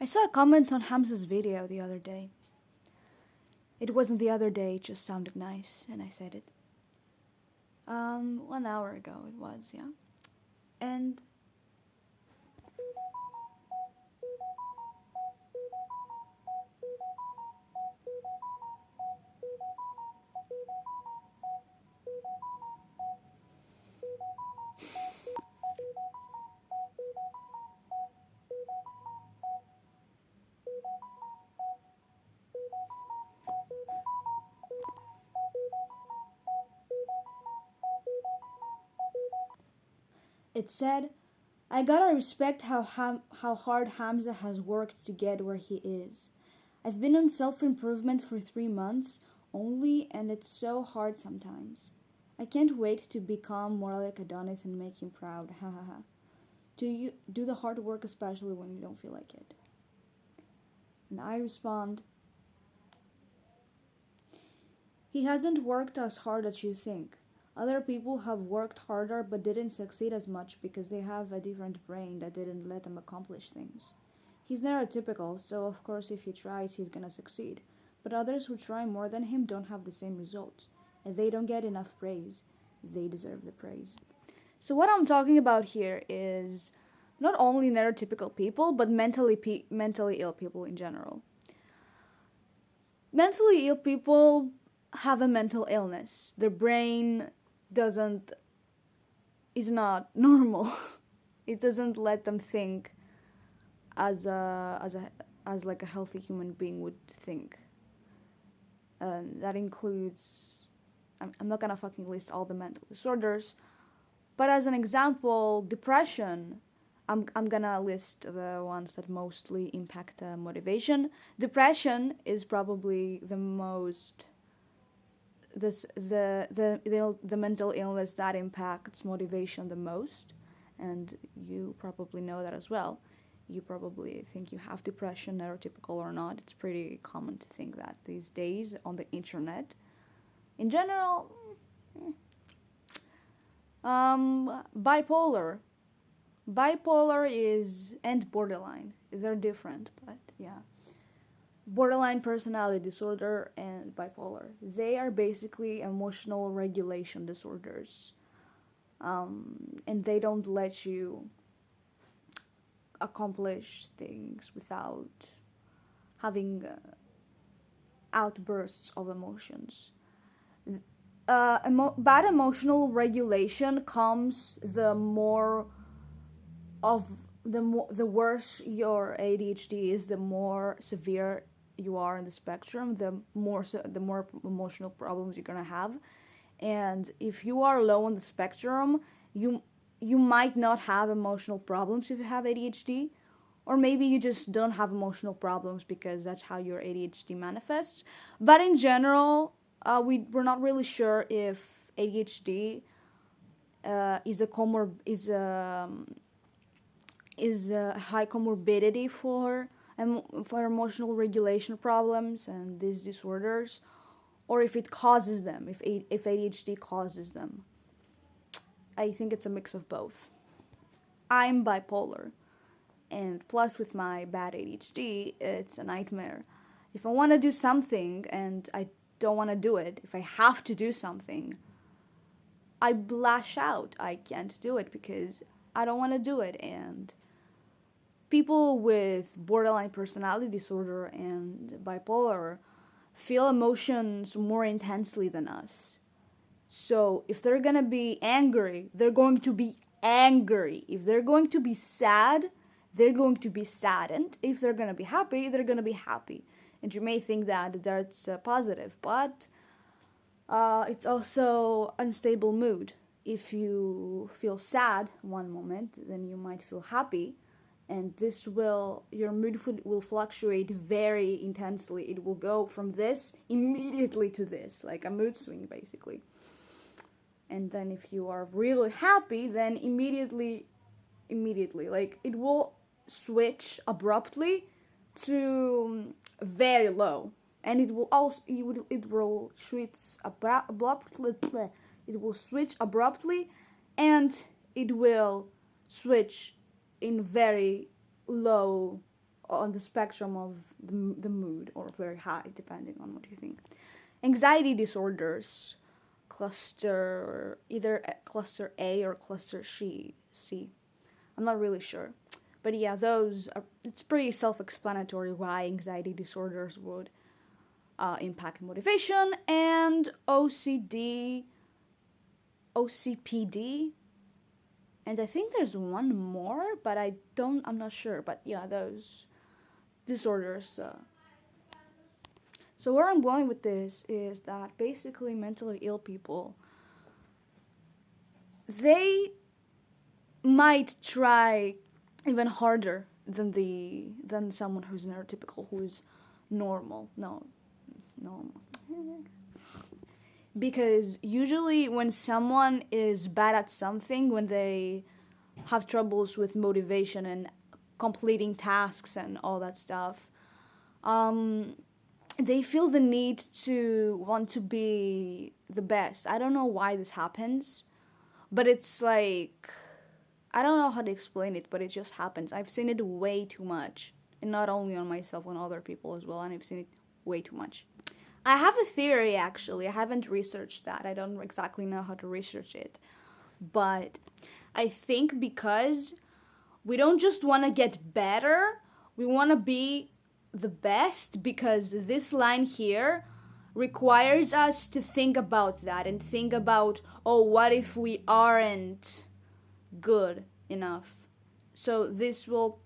I saw a comment on Hamza's video the other day. It wasn't the other day, it just sounded nice, and I said it. 1 hour ago it was, yeah. And it said, I gotta respect how hard Hamza has worked to get where he is. I've been on self improvement for 3 months only, and it's so hard sometimes. I can't wait to become more like Adonis and make him proud. Ha ha ha. Do the hard work, especially when you don't feel like it? And I respond, he hasn't worked as hard as you think. Other people have worked harder but didn't succeed as much because they have a different brain that didn't let them accomplish things. He's neurotypical, so of course if he tries, he's gonna succeed. But others who try more than him don't have the same results, and they don't get enough praise. They deserve the praise. So what I'm talking about here is not only neurotypical people, but mentally ill people in general. Mentally ill people have a mental illness. Their brain doesn't is not normal. It doesn't let them think as like a healthy human being would think. That includes I'm not gonna fucking list all the mental disorders, but as an example, depression. I'm gonna list the ones that mostly impact motivation. Depression is probably the most the mental illness that impacts motivation the most, and you probably know that as well. You probably think you have depression, neurotypical or not. It's pretty common to think that these days on the internet. In general, bipolar. Bipolar is and borderline. They're different, but yeah. Borderline personality disorder and bipolar. They are basically emotional regulation disorders. And they don't let you accomplish things without having outbursts of emotions. Bad emotional regulation comes the worse your ADHD is, the more severe you are in the spectrum, the more emotional problems you're gonna have. And if you are low on the spectrum, you might not have emotional problems if you have ADHD, or maybe you just don't have emotional problems because that's how your ADHD manifests. But in general, we're not really sure if ADHD is a high comorbidity for emotional regulation problems and these disorders, or if it causes them, if ADHD causes them. I think it's a mix of both. I'm bipolar, and plus with my bad ADHD, it's a nightmare. If I want to do something and I don't want to do it, if I have to do something, I lash out. I can't do it because I don't want to do it. And people with borderline personality disorder and bipolar feel emotions more intensely than us. So if they're gonna be angry, they're going to be angry. If they're going to be sad, they're going to be saddened. If they're gonna be happy, they're gonna be happy. And you may think that that's positive, but it's also unstable mood. If you feel sad one moment, then you might feel happy, and your mood will fluctuate very intensely. It will go from this immediately to this, like a mood swing basically. And then if you are really happy, then immediately, like it will switch abruptly to very low, and it will switch abruptly. It will switch abruptly, and it will switch in very low on the spectrum of the mood, or very high, depending on what you think. Anxiety disorders, either cluster A or cluster C. I'm not really sure. But yeah, it's pretty self-explanatory why anxiety disorders would impact motivation. And OCPD, and I think there's one more, but I'm not sure. But yeah, those disorders. So where I'm going with this is that basically mentally ill people, they might try even harder than someone who's neurotypical, who's normal. No, normal. Because usually when someone is bad at something, when they have troubles with motivation and completing tasks and all that stuff, they feel the need to want to be the best. I don't know why this happens, but it's like, I don't know how to explain it, but it just happens. I've seen it way too much, and not only on myself, on other people as well, and I've seen it way too much. I have a theory, actually. I haven't researched that. I don't exactly know how to research it. But I think because we don't just want to get better, we want to be the best, because this line here requires us to think about that and think about, oh, what if we aren't good enough? So this will